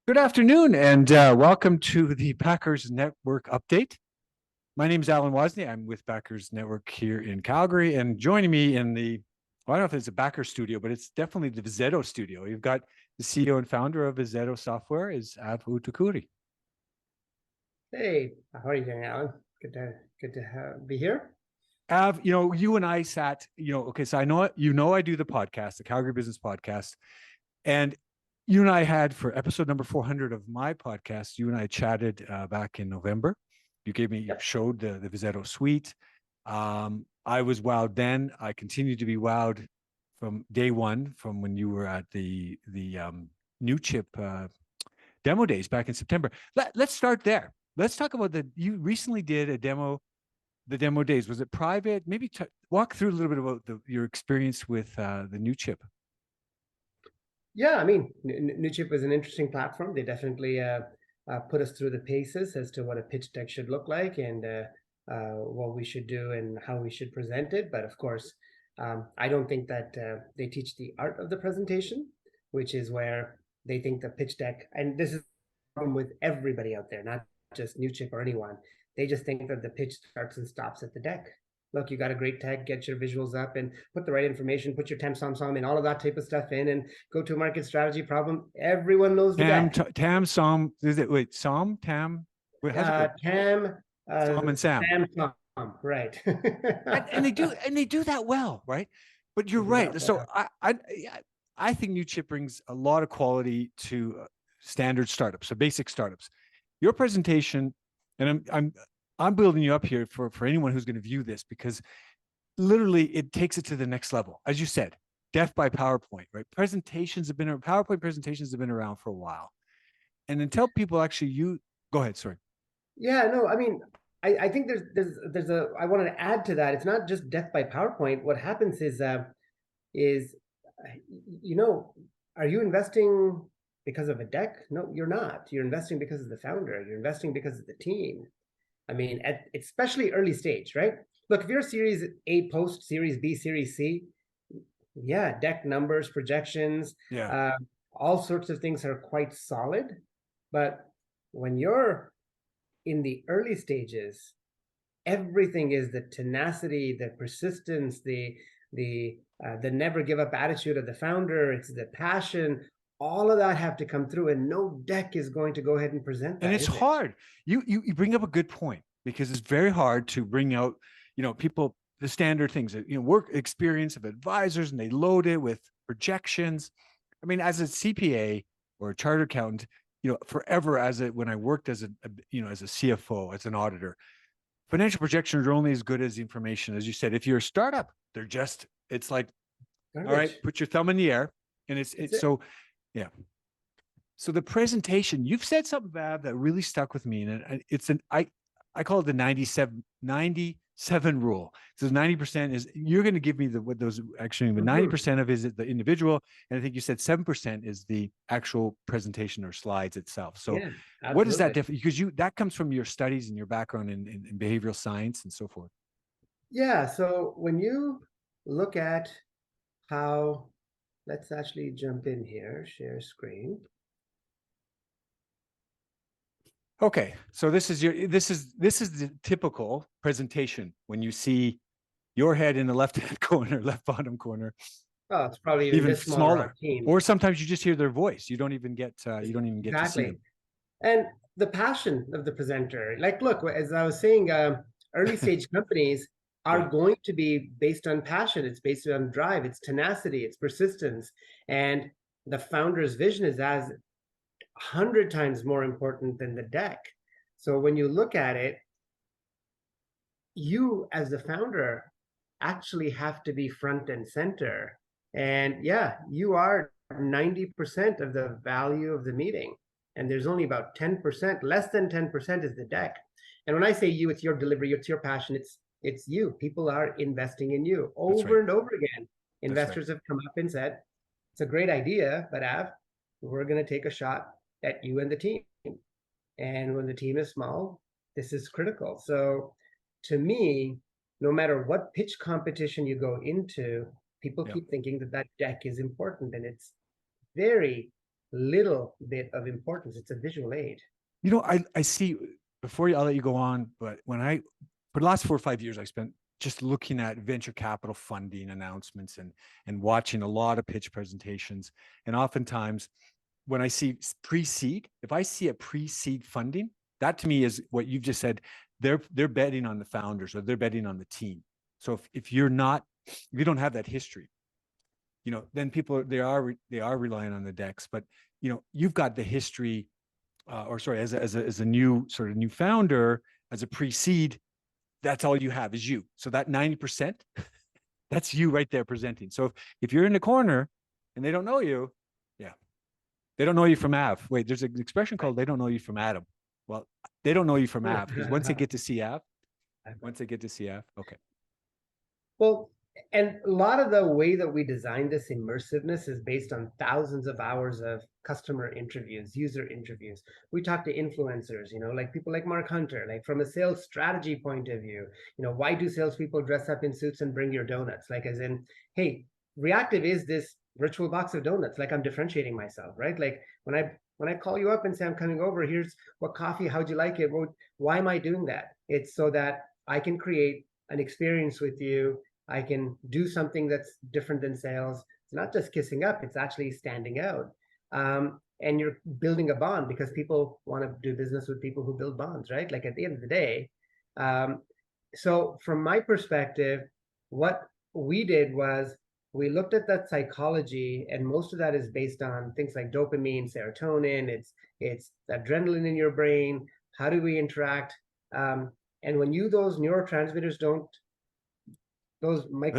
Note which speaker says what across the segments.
Speaker 1: Good afternoon, and welcome to the Backers Network update. My name is Alan Wozni. I'm with Backers Network here in Calgary, and joining me in I don't know if it's a Backer studio, but it's definitely the Vizetto studio. You've got the CEO and founder of Vizetto Software is Av Utukuri.
Speaker 2: Hey, how are you doing, Alan? Good to be here.
Speaker 1: Av, you and I sat, okay, so I do the podcast, the Calgary Business Podcast, and you and I had, for episode number 400 of my podcast, you and I chatted back in November. You showed the Vizetto suite. I was wowed then. I continued to be wowed from day one, from when you were at the new chip demo days back in September. Let's start there. Let's talk about you recently did the demo days. Was it private? Maybe walk through a little bit about your experience with the new chip.
Speaker 2: Yeah, I mean, new chip was an interesting platform. They definitely put us through the paces as to what a pitch deck should look like and what we should do and how we should present it. But of course, I don't think that they teach the art of the presentation, which is where they think the pitch deck, and this is the problem with everybody out there, not just new chip or anyone. They just think that the pitch starts and stops at the deck. Look, you got a great tag, get your visuals up and put the right information, put your TAM, SOM, and all of that type of stuff in, and go to a market strategy problem. Everyone knows the deck.
Speaker 1: TAM, SOM, is it, wait, SOM, TAM? Wait,
Speaker 2: TAM,
Speaker 1: SOM and SAM.
Speaker 2: TAM, SOM, right.
Speaker 1: and they do that well, right? But you're right. So I think new chip brings a lot of quality to standard startups, so basic startups. Your presentation, and I'm building you up here for anyone who's going to view this, because literally it takes it to the next level. As you said, death by PowerPoint, right? PowerPoint presentations have been around for a while. And until people actually go ahead, sorry.
Speaker 2: Yeah, no, I mean, I think I wanted to add to that. It's not just death by PowerPoint. What happens is, are you investing because of a deck? No, you're not. You're investing because of the founder. You're investing because of the team. I mean, especially early stage, right? Look, if you're Series A post, Series B, Series C, yeah, deck numbers, projections, all sorts of things are quite solid. But when you're in the early stages, everything is the tenacity, the persistence, the never give up attitude of the founder. It's the passion. All of that have to come through, and no deck is going to go ahead and present that.
Speaker 1: And it's hard. You bring up a good point, because it's very hard to bring out, people, the standard things, work experience of advisors, and they load it with projections. I mean, as a CPA or a chartered accountant, forever when I worked as a CFO, as an auditor, financial projections are only as good as the information. As you said, if you're a startup, it's like, garbage. All right, put your thumb in the air, and it's so. Yeah. So the presentation, you've said something bad that really stuck with me, and I call it the 97 rule. So 90% is, you're going to give me what those actually mean, but 90% of it is the individual, and I think you said 7% is the actual presentation or slides itself. So what is that different? Because that comes from your studies and your background in behavioral science and so forth.
Speaker 2: Yeah. So when you look at how, let's actually jump in here, share screen.
Speaker 1: Okay, so this is the typical presentation when you see your head in the left-hand corner, left bottom corner.
Speaker 2: Oh, it's probably
Speaker 1: even smaller. Or sometimes you just hear their voice. You don't even get to see them.
Speaker 2: And the passion of the presenter. Like, look, as I was saying, early stage companies are going to be based on passion. It's based on drive. It's tenacity. It's persistence. And the founder's vision is as 100 times more important than the deck. So when you look at it, you as the founder actually have to be front and center. And yeah, you are 90% of the value of the meeting. And there's only about 10%, less than 10% is the deck. And when I say you, it's your delivery, it's your passion, it's you. People are investing in you over and over again. Investors have come up and said, it's a great idea, but Av, we're going to take a shot at you and the team. And when the team is small, this is critical. So to me, no matter what pitch competition you go into, people keep thinking that deck is important, and it's very little bit of importance. It's a visual aid.
Speaker 1: You know, I see, before I'll let you go on, but for the last 4 or 5 years, I spent just looking at venture capital funding announcements and watching a lot of pitch presentations. And oftentimes when I see pre-seed, if I see a pre-seed funding, that to me is what you've just said. They're betting on the founders, or they're betting on the team. So if you don't have that history, then people they are relying on the decks. But you've got the history, or sorry, as a new founder, as a pre-seed, that's all you have is you. So that 90%, that's you right there presenting. So if you're in the corner and they don't know you, yeah, they don't know you from Av. Wait, there's an expression called "they don't know you from Adam." Well, they don't know you from Av, because once they get to see Av, okay.
Speaker 2: Well, and a lot of the way that we design this immersiveness is based on thousands of hours of customer interviews, user interviews. We talk to influencers, like people like Mark Hunter, like from a sales strategy point of view, why do salespeople dress up in suits and bring your donuts? Like, as in, hey, Reactive is this virtual box of donuts. Like, I'm differentiating myself, right? Like when I call you up and say, I'm coming over, here's what coffee, how'd you like it? Well, why am I doing that? It's so that I can create an experience with you. I can do something that's different than sales. It's not just kissing up, it's actually standing out. And you're building a bond, because people want to do business with people who build bonds, right? Like, at the end of the day. So from my perspective, what we did was we looked at that psychology, and most of that is based on things like dopamine, serotonin, it's adrenaline in your brain. How do we interact? And when those neurotransmitters don't, those microdoses,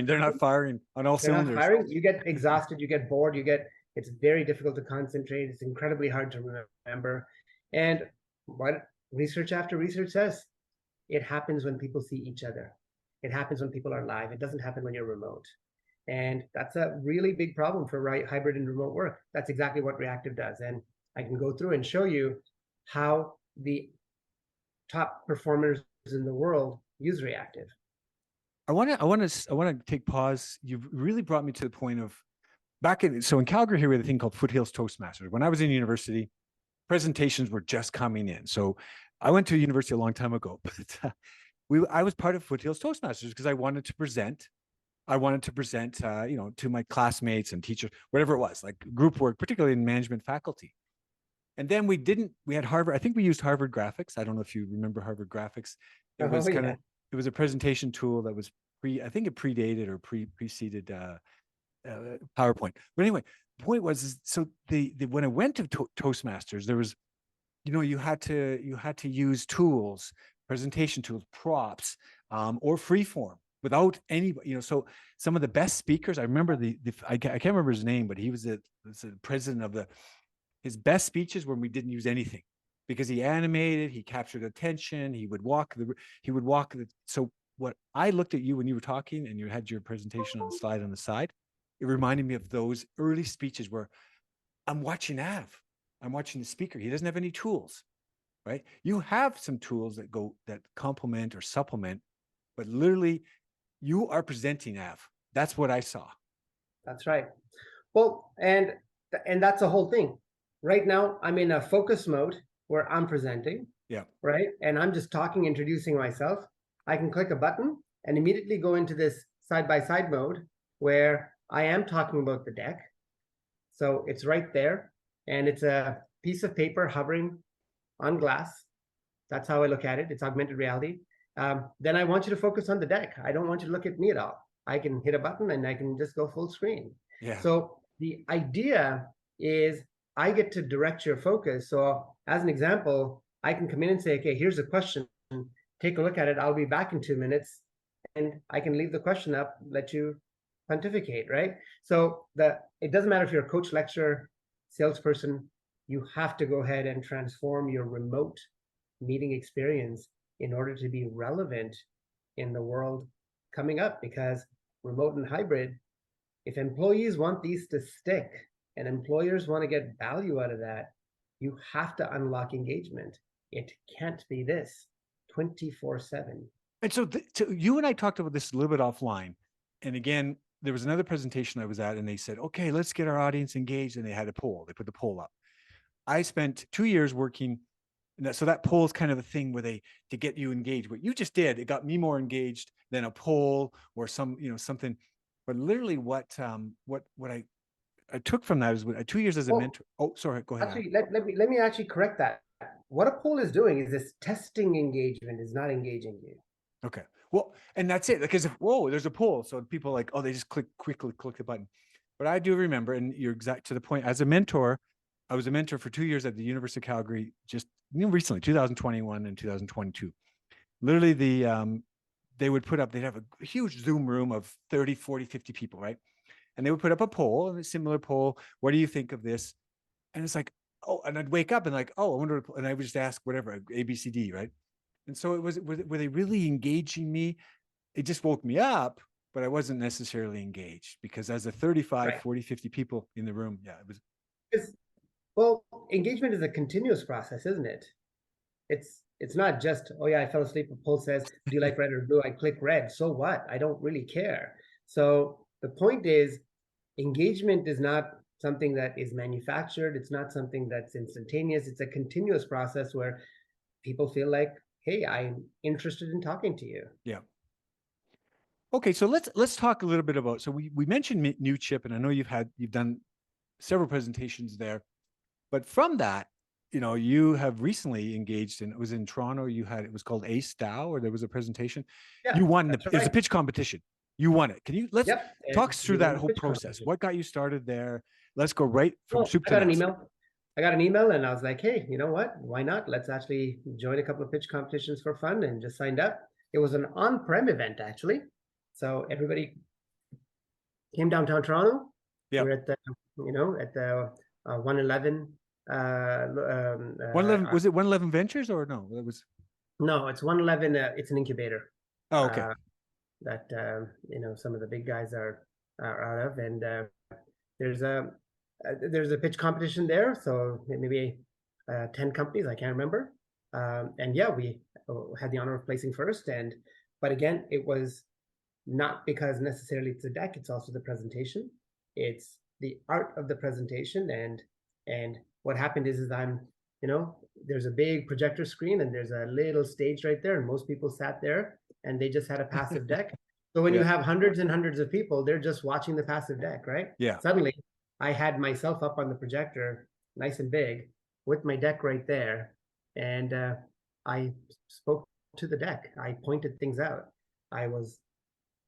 Speaker 1: They're not firing on all cylinders.
Speaker 2: not firing, you get exhausted, you get bored, it's very difficult to concentrate, it's incredibly hard to remember. And what research after research says, it happens when people see each other. It happens when people are live. It doesn't happen when you're remote. And that's a really big problem for hybrid and remote work. That's exactly what Reactive does. And I can go through and show you how the top performers in the world use Reactive.
Speaker 1: I want to take pause. You've really brought me to the point of in Calgary here, we had a thing called Foothills Toastmasters. When I was in university, presentations were just coming in. So I went to a university a long time ago, but I was part of Foothills Toastmasters because I wanted to present, to my classmates and teachers, whatever it was, like group work, particularly in management faculty. And then we had Harvard. I think we used Harvard Graphics. I don't know if you remember Harvard Graphics. It was it was a presentation tool that was I think it predated or preceded PowerPoint. But anyway, the point was, so when I went to Toastmasters, there was, you had to use tools, presentation tools, props, or freeform without anybody, so some of the best speakers, I remember I can't remember his name, but he was the president of his best speeches when we didn't use anything, because he animated, he captured attention, he would walk so what I looked at you when you were talking and you had your presentation on the slide on the side, it reminded me of those early speeches where I'm watching Av, I'm watching the speaker. He doesn't have any tools, right? You have some tools that complement or supplement, but literally you are presenting Av. That's what I saw.
Speaker 2: That's right. Well, and that's the whole thing. Right now, I'm in a focus mode where I'm presenting.
Speaker 1: Yeah.
Speaker 2: Right. And I'm just talking, introducing myself. I can click a button and immediately go into this side-by-side mode where I am talking about the deck. So it's right there. And it's a piece of paper hovering on glass. That's how I look at it. It's augmented reality. Then I want you to focus on the deck. I don't want you to look at me at all. I can hit a button and I can just go full screen.
Speaker 1: Yeah.
Speaker 2: So the idea is I get to direct your focus. So as an example, I can come in and say, okay, here's a question. Take a look at it. I'll be back in 2 minutes. And I can leave the question up, let you pontificate, right? So it doesn't matter if you're a coach, lecturer, salesperson, you have to go ahead and transform your remote meeting experience in order to be relevant in the world coming up, because remote and hybrid, if employees want these to stick and employers want to get value out of that, you have to unlock engagement. It can't be this 24/7.
Speaker 1: And so you and I talked about this a little bit offline. And again, there was another presentation I was at, and they said, okay, let's get our audience engaged. And they had a poll. They put the poll up. I spent 2 years working. So that poll is kind of a thing where to get you engaged. What you just did, it got me more engaged than a poll or something. But literally what I took from that is 2 years as a mentor. Oh, sorry, go ahead.
Speaker 2: Actually, let me actually correct that. What a poll is doing is it's testing engagement, is not engaging you.
Speaker 1: Okay. Well, and that's it. Because there's a poll. So people like, they just quickly click the button. But I do remember, and you're exact to the point, as a mentor, I was a mentor for 2 years at the University of Calgary, just recently, 2021 and 2022. Literally they would put up, they'd have a huge Zoom room of 30, 40, 50 people, right? And they would put up a poll, a similar poll. What do you think of this? And it's like, and I'd wake up and like, I wonder, and I would just ask whatever, A, B, C, D, right? And so were they really engaging me? It just woke me up, but I wasn't necessarily engaged because as a 35, 40, 50 people in the room, it was.
Speaker 2: Well, engagement is a continuous process, isn't it? It's not just, I fell asleep. A poll says, do you like red or blue? I click red. So what? I don't really care. So the point is, engagement is not something that is manufactured. It's not something that's instantaneous. It's a continuous process where people feel like, hey, I'm interested in talking to you.
Speaker 1: Yeah. Okay, so let's talk a little bit about. So we mentioned New Chip, and I know you've done several presentations there, but from that, you have recently engaged in. It was in Toronto. It was called Ace DAO, or there was a presentation.
Speaker 2: Yeah,
Speaker 1: you won. It was a pitch competition. You won it. Can you talk us through that whole process? What got you started there? Let's go right from soup to nuts.
Speaker 2: I got an email and I was like, hey, you know what? Why not? Let's actually join a couple of pitch competitions for fun, and just signed up. It was an on-prem event, actually. So everybody came downtown Toronto.
Speaker 1: Yeah.
Speaker 2: We're at the 111.
Speaker 1: 111, was it 111 Ventures or no?
Speaker 2: No, it's 111. It's an incubator.
Speaker 1: Oh, okay.
Speaker 2: That some of the big guys are out of, and there's a pitch competition there. So maybe 10 companies, I can't remember. And we had the honor of placing first. But again, it was not because necessarily it's a deck. It's also the presentation. It's the art of the presentation. And what happened is I'm, there's a big projector screen and there's a little stage right there. And most people sat there and they just had a passive deck. So when you have hundreds and hundreds of people, they're just watching the passive deck, right?
Speaker 1: Yeah.
Speaker 2: Suddenly I had myself up on the projector, nice and big, with my deck right there. And I spoke to the deck. I pointed things out. I was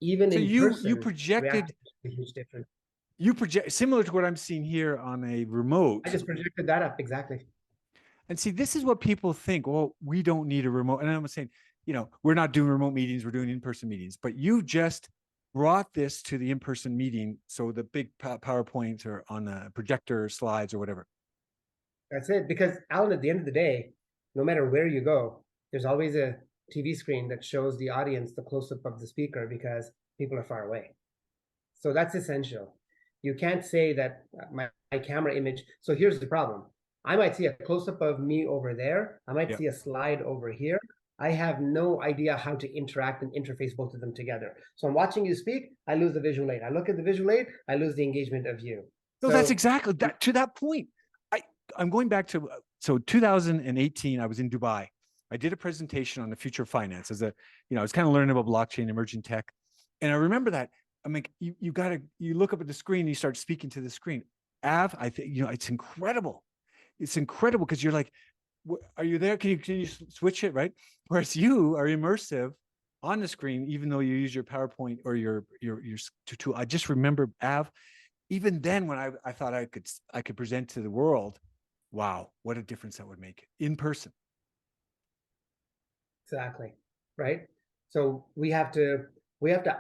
Speaker 2: even in person.
Speaker 1: You projected
Speaker 2: a huge difference.
Speaker 1: You project similar to what I'm seeing here on a remote.
Speaker 2: I just projected that up, exactly.
Speaker 1: And see, this is what people think. Well, we don't need a remote. And I'm saying, we're not doing remote meetings. We're doing in-person meetings. But you just brought this to the in-person meeting. So the big PowerPoints or on the projector slides or whatever.
Speaker 2: That's it. Because Alan, at the end of the day, no matter where you go, there's always a TV screen that shows the audience the close-up of the speaker because people are far away. So that's essential. You can't say that my camera image. So here's the problem. I might see a close-up of me over there. I might see a slide over here. I have no idea how to interact and interface both of them together. So I'm watching you speak. I lose the visual aid. I look at the visual aid. I lose the engagement of you.
Speaker 1: No, that's exactly that. To that point, I'm going back to 2018. I was in Dubai. I did a presentation on the future of finance I was kind of learning about blockchain, emerging tech, and I remember that. I'm like, you look up at the screen, and you start speaking to the screen. Av, I think, it's incredible. It's incredible because you're like, are you there? Can you switch it, right? Whereas you are immersive on the screen, even though you use your PowerPoint or your tool. I just remember, Av, even then when I thought I could present to the world, wow, what a difference that would make in person.
Speaker 2: Exactly. Right. So we have to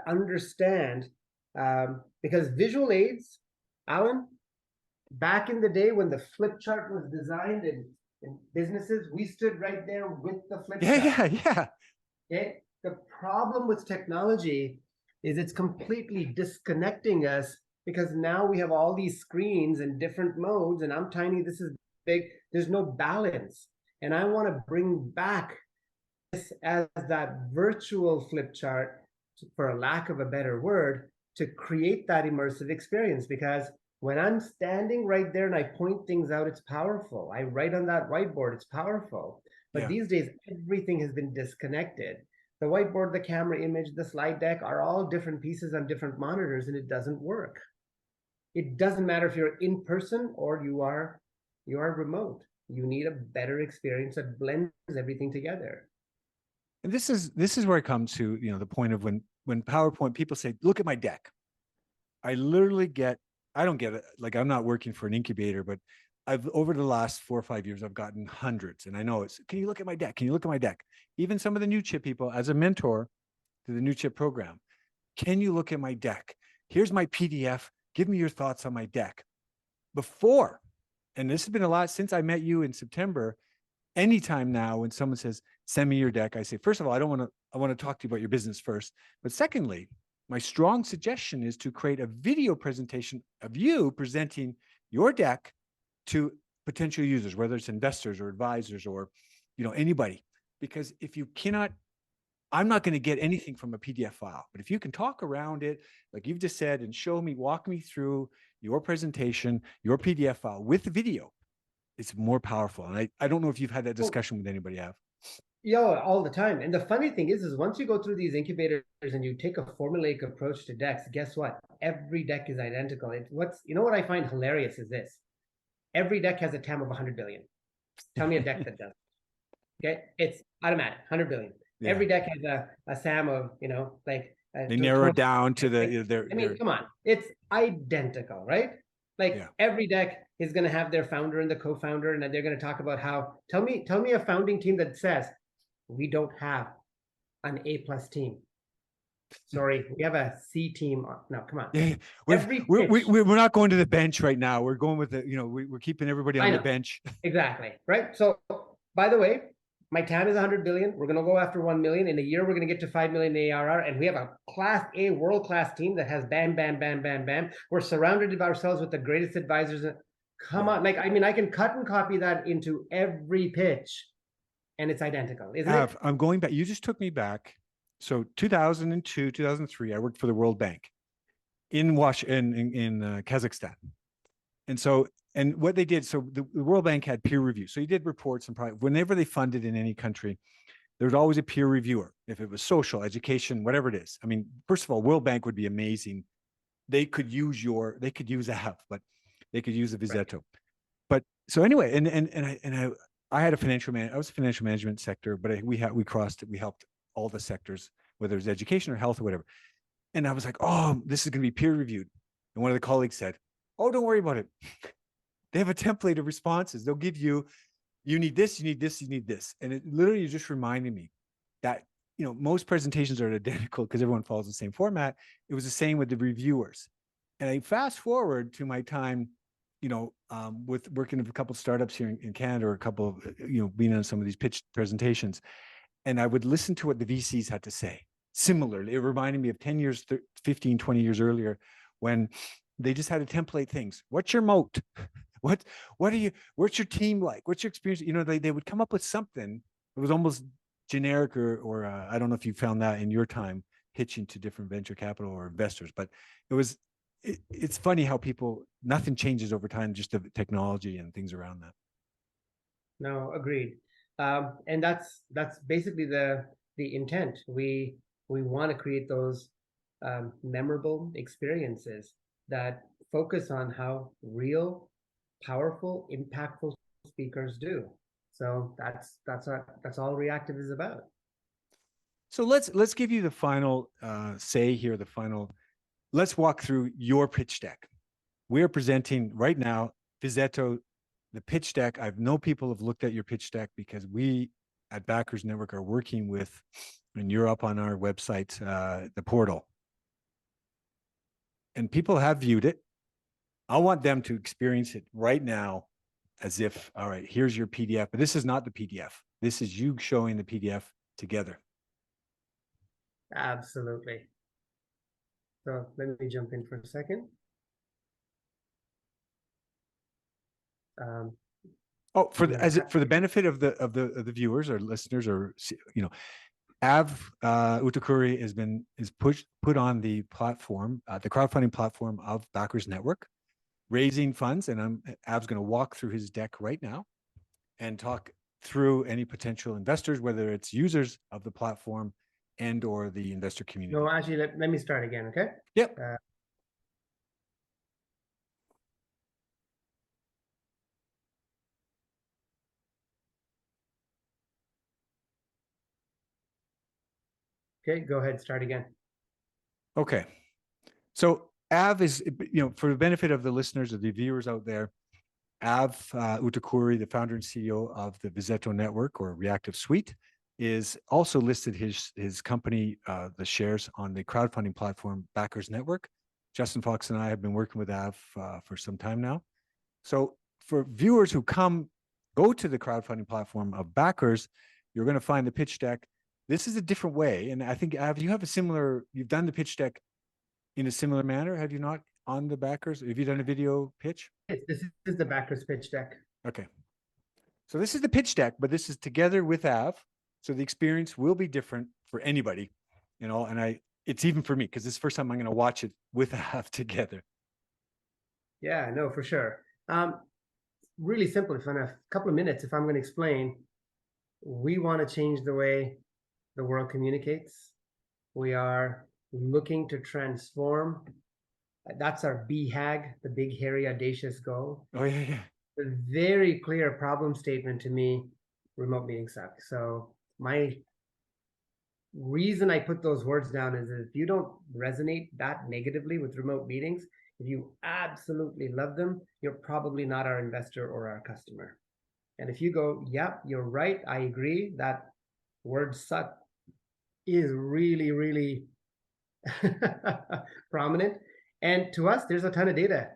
Speaker 2: understand, because visual aids, Alan, back in the day when the flip chart was designed in businesses, we stood right there with the flip chart.
Speaker 1: Yeah.
Speaker 2: Okay. The problem with technology is it's completely disconnecting us because now we have all these screens in different modes, and I'm tiny, this is big. There's no balance. And I want to bring back this as that virtual flip chart, for a lack of a better word, to create that immersive experience, because when I'm standing right there and I point things out, it's powerful. I write on that whiteboard, it's powerful. But these days, everything has been disconnected. The whiteboard, the camera image, the slide deck are all different pieces on different monitors, and it doesn't work. It doesn't matter if you're in person or you are remote. You need a better experience that blends everything together.
Speaker 1: And this is where it comes to, the point of when PowerPoint people say, look at my deck. I don't get it. Like, I'm not working for an incubator, but over the last 4 or 5 years, I've gotten hundreds. And I know can you look at my deck? Can you look at my deck? Even some of the new chip people, as a mentor to the new chip program, can you look at my deck? Here's my PDF. Give me your thoughts on my deck. Before, and this has been a lot since I met you in September, anytime now when someone says, send me your deck, I say, first of all, I want to talk to you about your business first. But secondly, my strong suggestion is to create a video presentation of you presenting your deck to potential users, whether it's investors or advisors or, anybody. Because if you cannot, I'm not going to get anything from a PDF file, but if you can talk around it, like you've just said, and walk me through your presentation, your PDF file with video, it's more powerful. And I don't know if you've had that discussion with anybody, Av.
Speaker 2: Yeah, all the time. And the funny thing is once you go through these incubators and you take a formulaic approach to decks, guess what? Every deck is identical. What I find hilarious is this. Every deck has a TAM of 100 billion. Tell me a deck that does. Okay, it's automatic, 100 billion. Yeah. Every deck has a SAM of,
Speaker 1: they narrow it down to
Speaker 2: come on, it's identical, right? Every deck is going to have their founder and the co-founder, and they're going to talk about how, tell me a founding team that says, we don't have an A+ team. Sorry, we have a C team. No, come on.
Speaker 1: Yeah, we're not going to the bench right now. We're going with we're keeping everybody on the bench.
Speaker 2: Exactly, right? So, by the way, my TAM is 100 billion. We're going to go after 1 million. In a year, we're going to get to 5 million ARR. And we have a Class A world-class team that has bam, bam, bam, bam, bam. We're surrounded ourselves with the greatest advisors. Come on. I can cut and copy that into every pitch. And it's identical, isn't it?
Speaker 1: I'm going back. You just took me back. So 2002, 2003, I worked for the World Bank in Kazakhstan. And what they did, so the World Bank had peer review. So you did reports and whenever they funded in any country, there was always a peer reviewer. If it was social, education, whatever it is. I mean, first of all, World Bank would be amazing. They could use Av, but they could use the Vizetto. Right. But so anyway, I had I was a financial management sector, but we helped all the sectors, whether it's education or health or whatever. And I was like, oh, this is going to be peer reviewed. And one of the colleagues said, oh, don't worry about it. They have a template of responses. They'll give you need this, you need this, you need this. And it literally just reminded me that, most presentations are identical because everyone follows the same format. It was the same with the reviewers. And I fast forward to my time, with working with a couple of startups here in Canada, or a couple of, being on some of these pitch presentations. And I would listen to what the VCs had to say. Similarly, it reminded me of 10 years, 15, 20 years earlier, when they just had to template things. What's your moat? What's your team like? What's your experience? They would come up with something. It was almost generic or I don't know if you found that in your time pitching to different venture capital or investors, but it's funny how nothing changes over time, just the technology and things around that.
Speaker 2: No, agreed. And that's basically the intent. We want to create those memorable experiences that focus on how real, powerful, impactful speakers do. So that's all Reactive is about.
Speaker 1: So let's give you the final say here. Let's walk through your pitch deck. We're presenting right now, Vizetto, the pitch deck. I know people have looked at your pitch deck because we at Backers Network are working with, and you're up on our website, the portal. And people have viewed it. I want them to experience it right now as if, all right, here's your PDF. But this is not the PDF. This is you showing the PDF together.
Speaker 2: Absolutely. So let me jump in for a second.
Speaker 1: For the benefit of the viewers or listeners, or Av Utukuri is put on the platform, the crowdfunding platform of Backers Network, raising funds, and Av's going to walk through his deck right now and talk through any potential investors, whether it's users of the platform and or the investor community.
Speaker 2: No, actually, let me start again, okay?
Speaker 1: Yep.
Speaker 2: Okay, go ahead, start again.
Speaker 1: Okay. So Av is, for the benefit of the listeners or the viewers out there, Av Utukuri, the founder and CEO of the Vizetto network or Reactiv SUITE, is also listed his company, the shares on the crowdfunding platform Backers Network. Justin Fox and I have been working with Av for some time now. So for viewers who go to the crowdfunding platform of Backers, you're going to find the pitch deck. This is a different way. And I think, Av, you've done the pitch deck in a similar manner, have you not, on the Backers? Have you done a video pitch?
Speaker 2: Yes, this is the Backers pitch deck.
Speaker 1: Okay. So this is the pitch deck, but this is together with Av. So the experience will be different for anybody, and it's even for me, because this is the first time I'm going to watch it with Av together.
Speaker 2: Yeah, no, for sure. Really simple. In a couple of minutes, if I'm going to explain, we want to change the way the world communicates. We are looking to transform. That's our BHAG, the big, hairy, audacious goal.
Speaker 1: Oh, yeah.
Speaker 2: A very clear problem statement to me: remote meetings suck. So my reason I put those words down is if you don't resonate that negatively with remote meetings, if you absolutely love them, you're probably not our investor or our customer. And if you go, yep, you're right, I agree, that word suck is really, really prominent. And to us, there's a ton of data.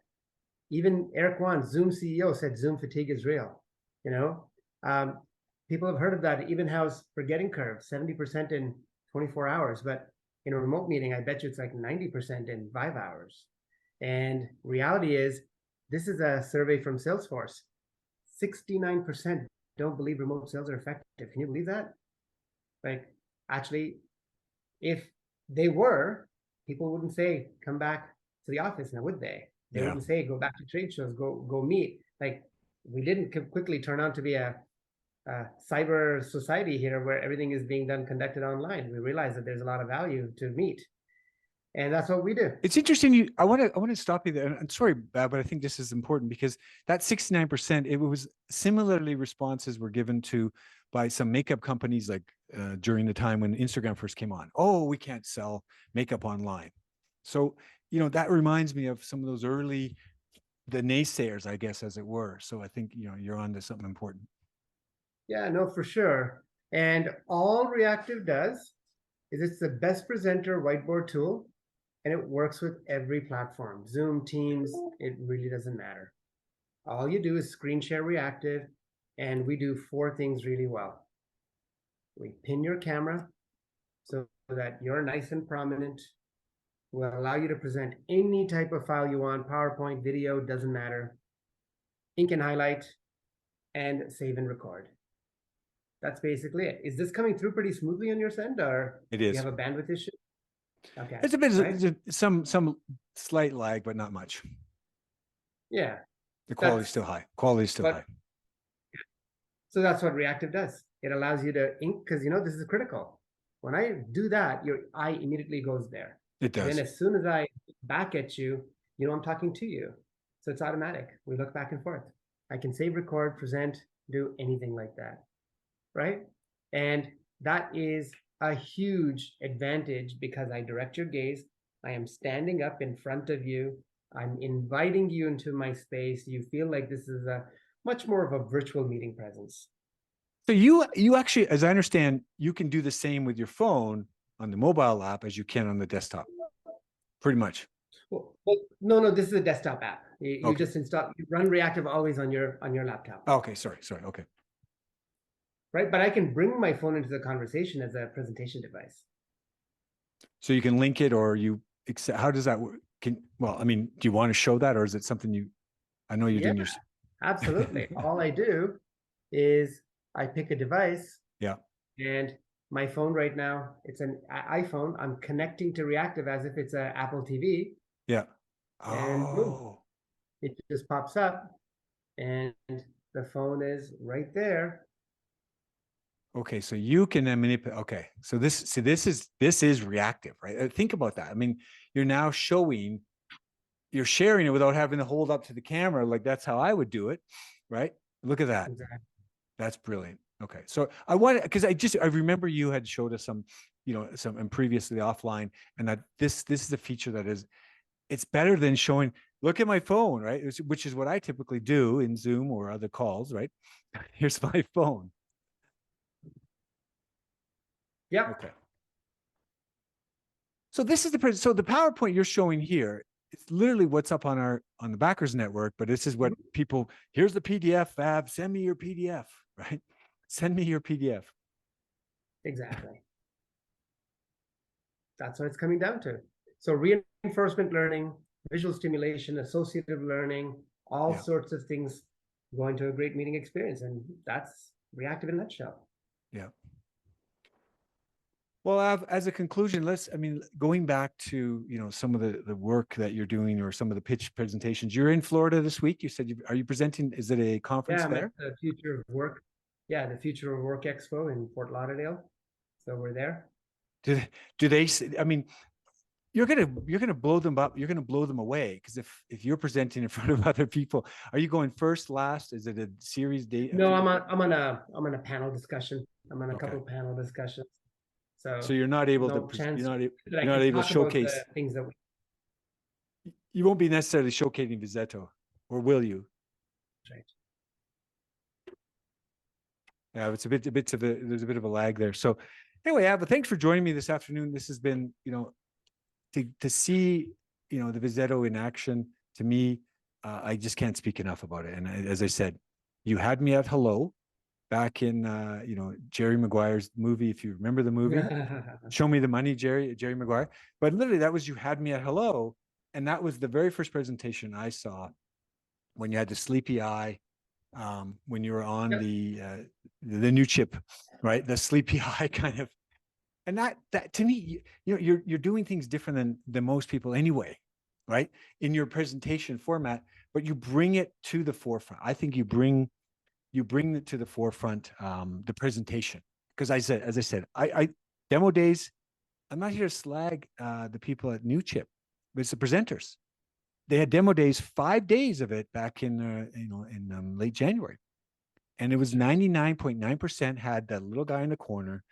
Speaker 2: Even Eric Wan, Zoom CEO, said Zoom fatigue is real. People have heard of that Evenhouse forgetting curve, 70% in 24 hours. But in a remote meeting, I bet you it's like 90% in 5 hours. And reality is, this is a survey from Salesforce. 69% don't believe remote sales are effective. Can you believe that? Like, actually, if they were, people wouldn't say, come back to the office now, would they? They wouldn't say, go back to trade shows, go meet. Like, we didn't quickly turn out to be a cyber society here where everything is being conducted online. We realize that there's a lot of value to meet. And that's what we do.
Speaker 1: It's interesting. I want to stop you there. And I'm sorry, but I think this is important because that 69%, it was similarly responses were given to by some makeup companies, like during the time when Instagram first came on. Oh, we can't sell makeup online. So, that reminds me of some of those the naysayers, I guess, as it were. So I think, you're on to something important.
Speaker 2: Yeah, no, for sure. And all Reactive does is it's the best presenter whiteboard tool, and it works with every platform. Zoom, Teams, it really doesn't matter. All you do is screen share Reactive, and we do 4 things really well. We pin your camera so that you're nice and prominent. We'll allow you to present any type of file you want, PowerPoint, video, doesn't matter. Ink and highlight, and save and record. That's basically it. Is this coming through pretty smoothly on your end, or
Speaker 1: it is?
Speaker 2: Do you have a bandwidth issue? Okay.
Speaker 1: It's a bit, right? some slight lag, but not much.
Speaker 2: Yeah.
Speaker 1: The quality's still high. High.
Speaker 2: So that's what Reactive does. It allows you to ink, because this is critical. When I do that, your eye immediately goes there.
Speaker 1: It does.
Speaker 2: And then as soon as I back at you, I'm talking to you. So it's automatic. We look back and forth. I can save, record, present, do anything like that. Right? And that is a huge advantage because I direct your gaze. I am standing up in front of you. I'm inviting you into my space. You feel like this is a much more of a virtual meeting presence.
Speaker 1: So you actually, as I understand, you can do the same with your phone on the mobile app as you can on the desktop, pretty much.
Speaker 2: Well, no, this is a desktop app. You just install, you run Reactive always on your laptop.
Speaker 1: Okay, sorry. Okay.
Speaker 2: Right, but I can bring my phone into the conversation as a presentation device.
Speaker 1: So you can link it, or how does that work? Do you want to show that, or is it something I know you're doing your...
Speaker 2: Absolutely. All I do is I pick a device.
Speaker 1: Yeah.
Speaker 2: And my phone right now, it's an iPhone. I'm connecting to Reactive as if it's an Apple TV,
Speaker 1: Yeah.
Speaker 2: and boom,
Speaker 1: Oh,
Speaker 2: it just pops up, and the phone is right there.
Speaker 1: okay. So you can then manipulate. Okay. So this is reactive, right? Think about that. I mean, you're now showing, you're sharing it without having to hold up to the camera. Like that's how I would do it, right? Look at that.
Speaker 2: Exactly.
Speaker 1: That's brilliant. Okay. So I wanted, because I remember you had showed us some, some and previously offline, and that this is a feature that is, it's better than showing, look at my phone, right? Which is what I typically do in Zoom or other calls, right? Here's my phone.
Speaker 2: Yep.
Speaker 1: Okay. So this is so the PowerPoint you're showing here, it's literally what's up on the Backers Network, but this is what people, here's the PDF, Av, send me your PDF, right? Send me your PDF.
Speaker 2: Exactly. That's what it's coming down to. So reinforcement learning, visual stimulation, associative learning, all sorts of things going to a great meeting experience. And that's Reactive in a nutshell.
Speaker 1: Yeah. Well, Av, as a conclusion, going back to, some of the work that you're doing or some of the pitch presentations, you're in Florida this week. You said, are you presenting, is it a conference
Speaker 2: Yeah, I'm
Speaker 1: there?
Speaker 2: at the Future of Work. Yeah, the Future of Work Expo in Fort Lauderdale. So we're there.
Speaker 1: Do they, I mean, you're gonna blow them up. You're gonna blow them away, because if you're presenting in front of other people, are you going first, last? Is it a series date?
Speaker 2: No, I'm on a panel discussion. I'm on a
Speaker 1: Okay.
Speaker 2: couple of panel discussions.
Speaker 1: So you're not able
Speaker 2: no
Speaker 1: to
Speaker 2: chance
Speaker 1: you're
Speaker 2: that I
Speaker 1: not
Speaker 2: can
Speaker 1: able to
Speaker 2: talk about
Speaker 1: showcase.
Speaker 2: the things that we.
Speaker 1: You won't be necessarily showcasing Vizetto, or will you?
Speaker 2: Right.
Speaker 1: Yeah, it's there's a bit of a lag there. So anyway, Ava, thanks for joining me this afternoon. This has been, to see, the Vizetto in action, to me, I just can't speak enough about it. And as I said, you had me at hello back in, Jerry Maguire's movie. If you remember the movie, Show Me the Money, Jerry Maguire. But literally that was, you had me at hello. And that was the very first presentation I saw when you had the sleepy eye, when you were on the new chip, right? The sleepy eye kind of. And that to me, you're doing things different than most people anyway, right? In your presentation format, but you bring it to the forefront. I think you bring it to the forefront, the presentation. Because as I said, I demo days, I'm not here to slag the people at New Chip, but it's the presenters. They had demo days, 5 days of it back in late January, and it was 99.9% had that little guy in the corner.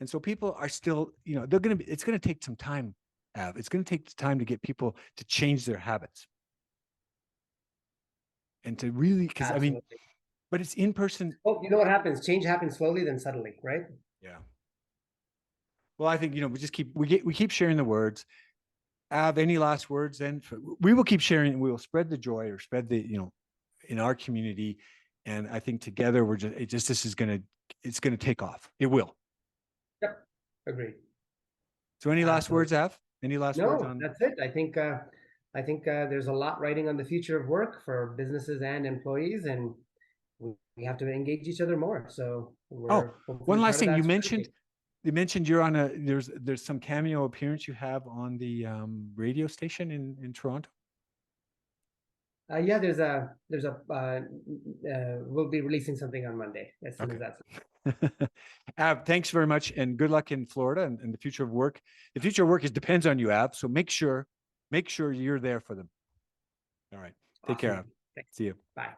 Speaker 1: And so people are still, it's going to take some time, Av. It's going to take time to get people to change their habits. And to really, because but it's in person.
Speaker 2: Well, you know what happens? Change happens slowly, then subtly, right?
Speaker 1: Yeah. Well, I think, we keep sharing the words. Av, any last words then? We will keep sharing, we will spread the joy, or spread the, in our community. And I think together this is it's going to take off. It will.
Speaker 2: Yep. Agreed.
Speaker 1: So any last words, Av? Any last words on?
Speaker 2: That's it. I think there's a lot writing on the future of work for businesses and employees, and we have to engage each other more. So
Speaker 1: one last thing. You mentioned you're on there's some cameo appearance you have on the radio station in Toronto.
Speaker 2: Yeah, we'll be releasing something on Monday as soon as that's.
Speaker 1: Av, thanks very much, and good luck in Florida and the future of work. The future of work depends on you, Av. So make sure you're there for them. All right. Take care, Av.
Speaker 2: Thanks.
Speaker 1: See you.
Speaker 2: Bye.